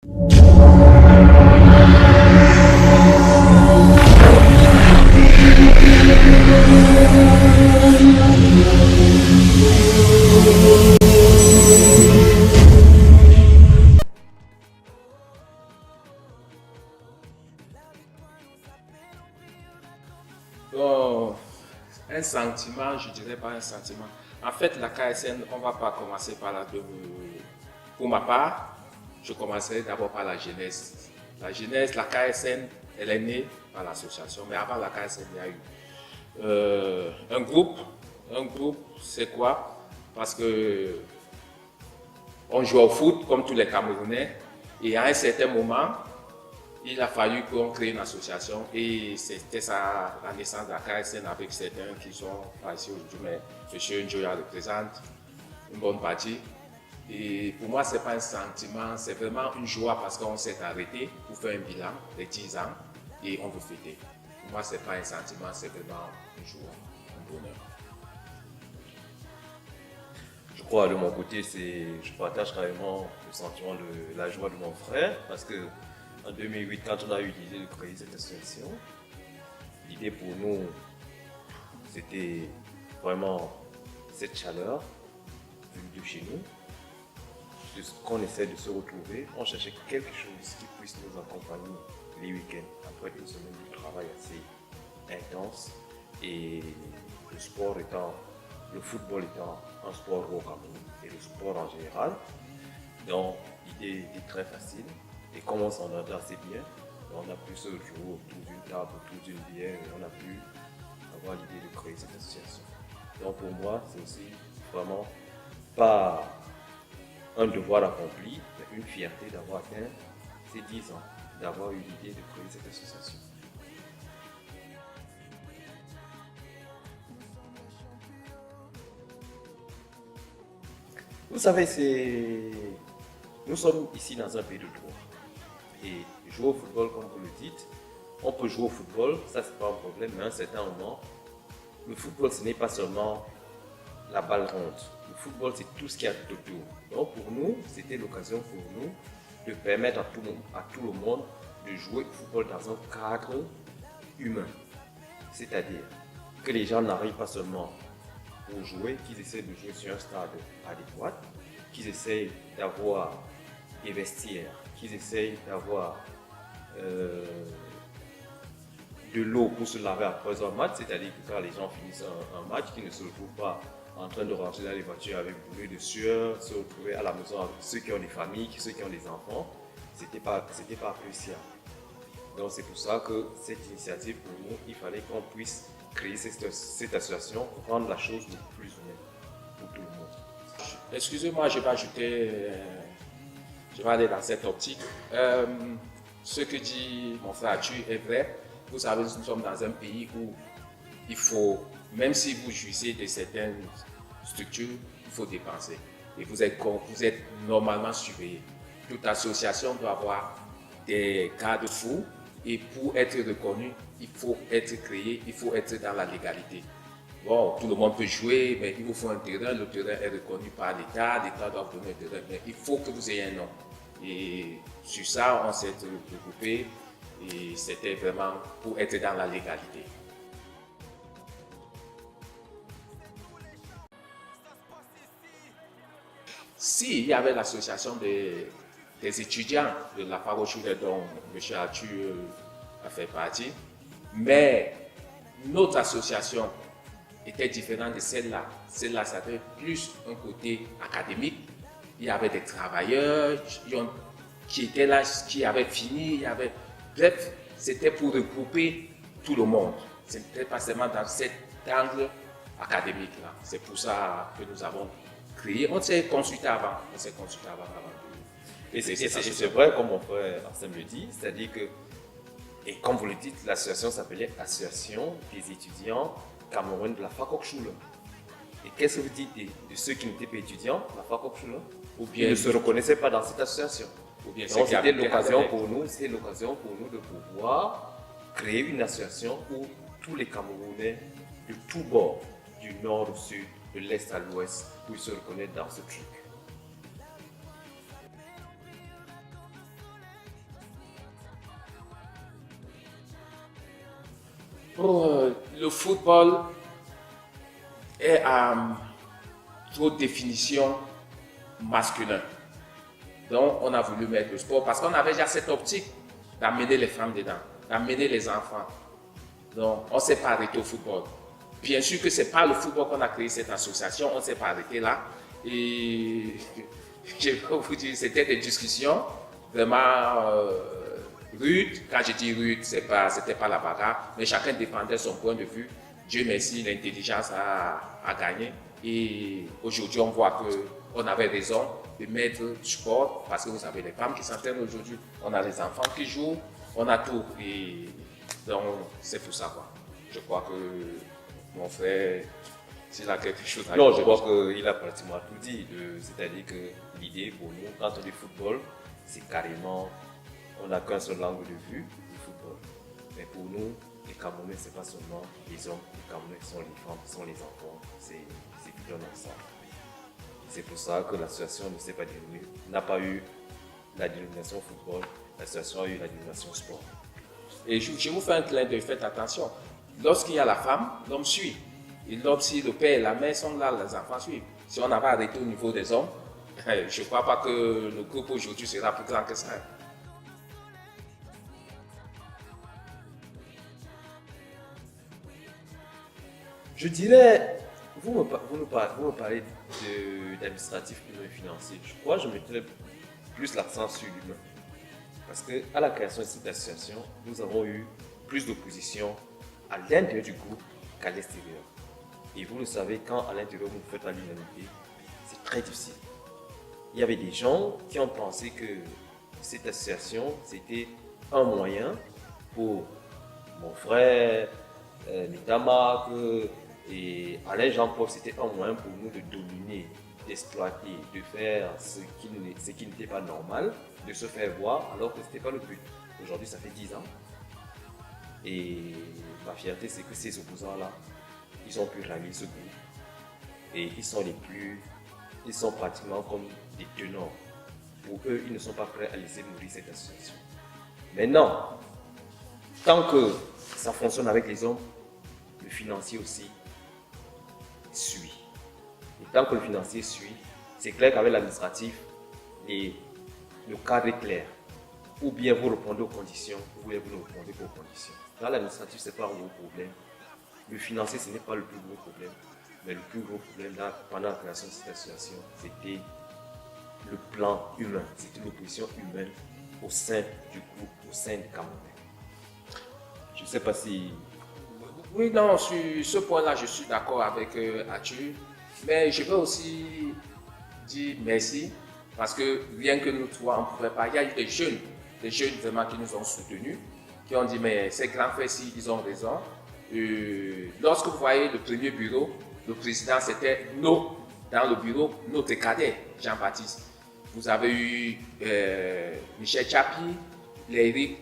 Bon, un sentiment, je dirais pas un sentiment. En fait, la KSN, on ne va pas commencer par la... Pour ma part, je commencerai d'abord par la jeunesse. La jeunesse, la KSN, elle est née par l'association, mais avant la KSN, il y a eu un groupe. Un groupe, c'est quoi? Parce que on joue au foot comme tous les Camerounais, et à un certain moment, il a fallu qu'on crée une association, et c'était ça la naissance de la KSN avec certains qui sont pas ici aujourd'hui, mais M. Njoya représente une bonne partie. Et pour moi, ce n'est pas un sentiment, c'est vraiment une joie parce qu'on s'est arrêté pour faire un bilan de 10 ans et on veut fêter. Pour moi, ce n'est pas un sentiment, c'est vraiment une joie, un bonheur. Je crois de mon côté, je partage carrément le sentiment de la joie de mon frère parce que en 2008, quand on a eu l'idée de créer cette association, l'idée pour nous, c'était vraiment cette chaleur venue de chez nous, de ce qu'on essaie de se retrouver. On cherchait quelque chose qui puisse nous accompagner les week-ends après une semaine de travail assez intense et le football étant un sport au Cameroun et le sport en général. Donc l'idée était très facile et comme on s'en entend assez bien, on a pu se retrouver autour d'une table, autour d'une bière et on a pu avoir l'idée de créer cette association. Donc pour moi, c'est aussi vraiment pas un devoir accompli, mais une fierté d'avoir atteint ces 10 ans, d'avoir eu l'idée de créer cette association. Vous savez, nous sommes ici dans un pays de droit. Et jouer au football, comme vous le dites, on peut jouer au football, ça c'est pas un problème, mais à un certain moment, le football ce n'est pas seulement la balle ronde. Le football c'est tout ce qu'il y a tout autour. Donc pour nous, c'était l'occasion pour nous de permettre à tout le monde de jouer au football dans un cadre humain. C'est-à-dire que les gens n'arrivent pas seulement pour jouer, qu'ils essaient de jouer sur un stade adéquat, qu'ils essayent d'avoir des vestiaires, qu'ils essayent d'avoir de l'eau pour se laver après un match, c'est-à-dire que quand les gens finissent un match, qu'ils ne se retrouvent pas en train de rentrer dans les voitures avec boulet de sueur, se retrouver à la maison avec ceux qui ont des familles, ceux qui ont des enfants, c'était pas appréciable. Donc c'est pour ça que cette initiative pour nous, il fallait qu'on puisse créer cette association pour rendre la chose beaucoup plus humaine pour tout le monde. Excusez-moi, je vais ajouter, je vais aller dans cette optique. Ce que dit mon frère Atu est vrai. Vous savez, nous sommes dans un pays où il faut, même si vous jouissez de certaines structures, il faut dépenser. Et vous êtes normalement surveillé. Toute association doit avoir des garde-fous et pour être reconnu, il faut être créé, il faut être dans la légalité. Bon, tout le monde peut jouer, mais il vous faut un terrain, le terrain est reconnu par l'État, l'État doit vous donner un terrain, mais il faut que vous ayez un nom. Et sur ça, on s'est regroupé et c'était vraiment pour être dans la légalité. Si, il y avait l'association des étudiants de la Farochoulet dont M. Atu a fait partie, mais notre association était différente de celle-là. Celle-là, ça avait plus un côté académique. Il y avait des travailleurs qui étaient là, qui avaient fini. Bref, c'était pour regrouper tout le monde. Ce n'était pas seulement dans cet angle académique-là. C'est pour ça que nous avons créé. On s'est consulté avant. Et c'est vrai, comme mon frère Arsène le dit, c'est-à-dire que, et comme vous le dites, l'association s'appelait Association des étudiants camerounais de la Fakokchoula. Et qu'est-ce que vous dites de ceux qui n'étaient pas étudiants de la Fakokchoula ou bien ne se reconnaissaient pas dans cette association? Donc c'était l'occasion pour nous, de pouvoir créer une association où tous les Camerounais de tous bords, du nord au sud, de l'est à l'ouest, puissent se reconnaître dans ce truc. Le football est à trop de définition masculin. Donc, on a voulu mettre le sport parce qu'on avait déjà cette optique d'amener les femmes dedans, d'amener les enfants. Donc, on ne s'est pas arrêté au football. Bien sûr que ce n'est pas le football qu'on a créé cette association, on ne s'est pas arrêté là. Et je vais vous dire, c'était des discussions vraiment rudes. Quand je dis rudes, ce n'était pas la bagarre, mais chacun défendait son point de vue. Dieu merci, l'intelligence a gagné. Et aujourd'hui, on voit qu'on avait raison de mettre du sport parce que vous avez les femmes qui s'entraînent aujourd'hui, on a les enfants qui jouent, on a tout. Et donc, c'est pour ça, quoi. Je crois que mon frère, s'il a quelque chose à dire. Non, je crois qu'il a pratiquement tout dit. C'est-à-dire que l'idée pour nous, quand on dit football, c'est carrément, on n'a qu'un seul angle de vue du football. Mais pour nous, les Camerounais, ce n'est pas seulement les hommes, les Camerounais sont les femmes, sont les enfants, c'est tout un ensemble. C'est pour ça que l'association ne s'est pas dénommée, n'a pas eu la dénomination football, l'association a eu la dénomination sport. Et je vous fais un clin d'œil, faites attention. Lorsqu'il y a la femme, l'homme suit. Et l'homme, si le père et la mère sont là, les enfants suivent. Si on avait arrêté au niveau des hommes, je ne crois pas que le groupe aujourd'hui sera plus grand que ça. Je dirais, vous me parlez d'administratif humain et financier. Je crois que je mettrais plus l'accent sur l'humain. Parce qu'à la création de cette association, nous avons eu plus d'opposition à l'intérieur du groupe qu'à l'extérieur. Et vous le savez, quand à l'intérieur vous faites à l'unanimité, c'est très difficile. Il y avait des gens qui ont pensé que cette association, c'était un moyen pour mon frère, Nitamak et Alain Jean-Paul, c'était un moyen pour nous de dominer, d'exploiter, de faire ce qui n'était pas normal, de se faire voir alors que ce n'était pas le but. Aujourd'hui, ça fait 10 ans. Et ma fierté, c'est que ces opposants-là, ils ont pu rallier ce groupe. Et ils sont pratiquement comme des tenants. Pour eux, ils ne sont pas prêts à laisser mourir cette association. Maintenant, tant que ça fonctionne avec les hommes, le financier aussi suit. Et tant que le financier suit, c'est clair qu'avec l'administratif, le cadre est clair. Ou bien vous répondez aux conditions, ou bien vous ne répondez pas aux conditions. Dans l'administratif, ce n'est pas un gros problème. Le financier, ce n'est pas le plus gros problème. Mais le plus gros problème pendant la création de cette association, c'était le plan humain. C'était l'opposition humaine au sein du groupe, au sein des Camerounais. Je ne sais pas si... Oui, non, sur ce point-là, je suis d'accord avec Arthur. Mais je veux aussi dire merci parce que rien que nous trois, on ne pouvait pas. Il y a eu des jeunes vraiment qui nous ont soutenus, qui ont dit mais ces grands frères-ci, ils ont raison. Lorsque vous voyez le premier bureau, le président c'était dans le bureau, notre cadet, Jean-Baptiste. Vous avez eu Michel Chapi, Léric.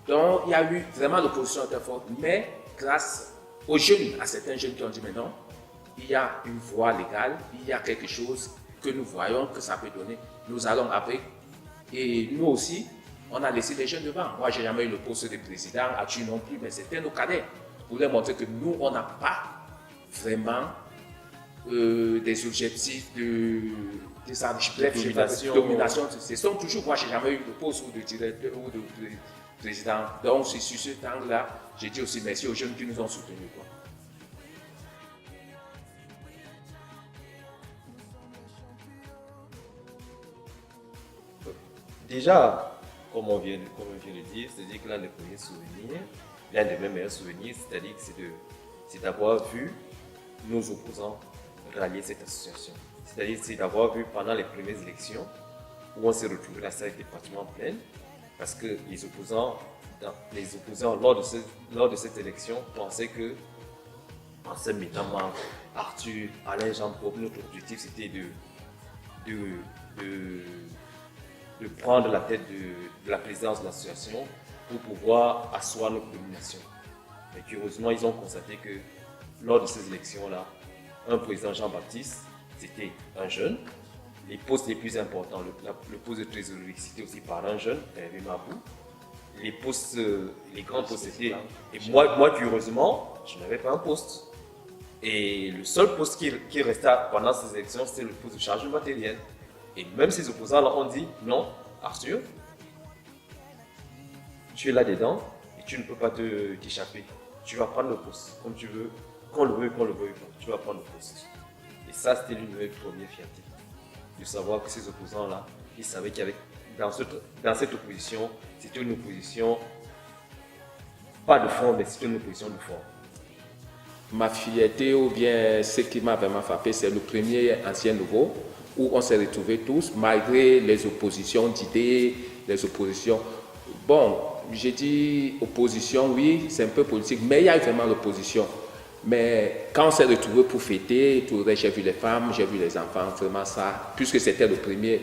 Donc il y a eu vraiment l'opposition très forte. Mais grâce aux jeunes, à certains jeunes qui ont dit mais non, il y a une voie légale, il y a quelque chose que nous voyons que ça peut donner. Nous allons avec. Et nous aussi, on a laissé les jeunes devant. Moi, je n'ai jamais eu le poste de président, Arthur non plus, mais c'était nos cadets. Pour leur montrer que nous, on n'a pas vraiment des objectifs de domination. Ce sont toujours, moi, je n'ai jamais eu le poste de directeur ou de président. Donc, c'est sur ce temps-là, j'ai dit aussi merci aux jeunes qui nous ont soutenus. Quoi. Déjà, comme on vient de le dire, c'est-à-dire que l'un des premiers souvenirs, l'un des meilleurs souvenirs, c'est-à-dire que c'est d'avoir vu nos opposants rallier cette association. C'est-à-dire c'est d'avoir vu pendant les premières élections où on s'est retrouvé la salle était pratiquement pleine parce que les opposants lors de cette élection pensaient que Ansem Mitama, Arthur, Alain Jean-Paul, notre objectif c'était de prendre la tête de la présidence de l'association pour pouvoir asseoir notre domination. Mais curieusement, ils ont constaté que lors de ces élections-là, un président Jean-Baptiste, c'était un jeune. Les postes les plus importants, le poste de trésorerie, c'était aussi par un jeune, Hervé Mabou. les postes, les grands possédés. Et moi, curieusement, je n'avais pas un poste. Et le seul poste qui restait pendant ces élections, c'était le poste de chargé matériel. Et même ces opposants-là ont dit non, Arthur, tu es là-dedans et tu ne peux pas t'échapper. Tu vas prendre le poste comme tu veux, qu'on le veuille pas. Tu vas prendre le poste. Et ça, c'était l'une de mes premières fiertés. De savoir que ces opposants-là, ils savaient qu'il y avait dans cette opposition, c'était une opposition, pas de fond, mais c'était une opposition de fond. Ma fierté ou bien ce qui m'a vraiment frappé, c'est le premier Ancien Nouveau, où on s'est retrouvés tous, malgré les oppositions d'idées, les oppositions. Bon, j'ai dit opposition, oui, c'est un peu politique, mais il y a vraiment l'opposition. Mais quand on s'est retrouvés pour fêter, j'ai vu les femmes, j'ai vu les enfants, vraiment ça, puisque c'était le premier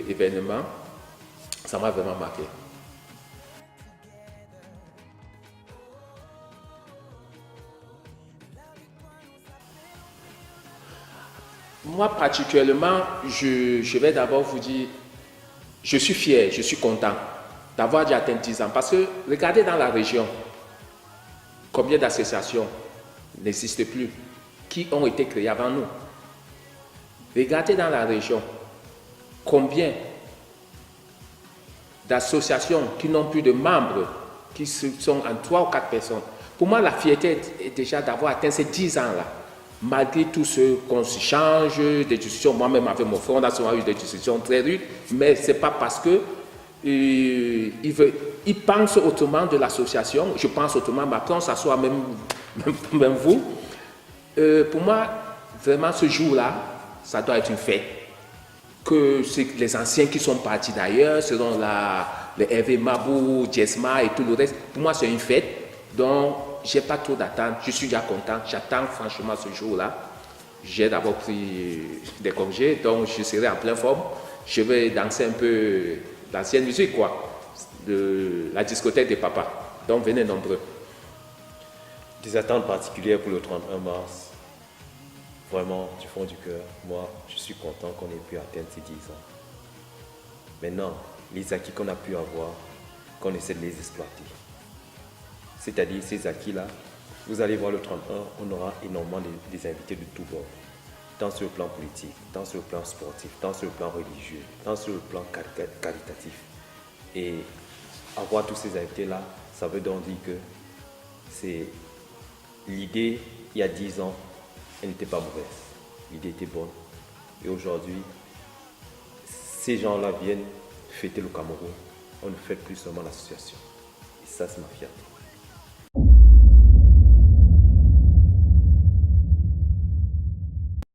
événement, ça m'a vraiment marqué. Moi, particulièrement, je vais d'abord vous dire, je suis fier, je suis content d'avoir déjà atteint 10 ans. Parce que regardez dans la région, combien d'associations n'existent plus, qui ont été créées avant nous. Regardez dans la région, combien d'associations qui n'ont plus de membres, qui sont en 3 ou 4 personnes. Pour moi, la fierté est déjà d'avoir atteint ces 10 ans-là. Malgré tout ce qu'on se change, des discussions, moi-même avec mon frère, on a souvent eu des discussions très rudes, mais ce n'est pas parce que il pense autrement de l'association, je pense autrement, Macron s'assoit même vous. Pour moi, vraiment ce jour-là, ça doit être une fête. Que les anciens qui sont partis d'ailleurs, selon les Hervé Mabou, Djesma et tout le reste, pour moi c'est une fête. Donc, je n'ai pas trop d'attente, je suis déjà content, j'attends franchement ce jour-là. J'ai d'abord pris des congés, donc je serai en pleine forme. Je vais danser un peu d'ancienne musique, quoi, de la discothèque des papas. Donc venez nombreux. Des attentes particulières pour le 31 mars. Vraiment, du fond du cœur, moi, je suis content qu'on ait pu atteindre ces 10 ans. Maintenant, les acquis qu'on a pu avoir, qu'on essaie de les exploiter. C'est-à-dire ces acquis-là, vous allez voir le 31, on aura énormément des invités de tout bord, tant sur le plan politique, tant sur le plan sportif, tant sur le plan religieux, tant sur le plan caritatif. Et avoir tous ces invités-là, ça veut donc dire que c'est l'idée, il y a 10 ans, elle n'était pas mauvaise. L'idée était bonne. Et aujourd'hui, ces gens-là viennent fêter le Cameroun. On ne fête plus seulement l'association. Et ça, c'est ma fierté.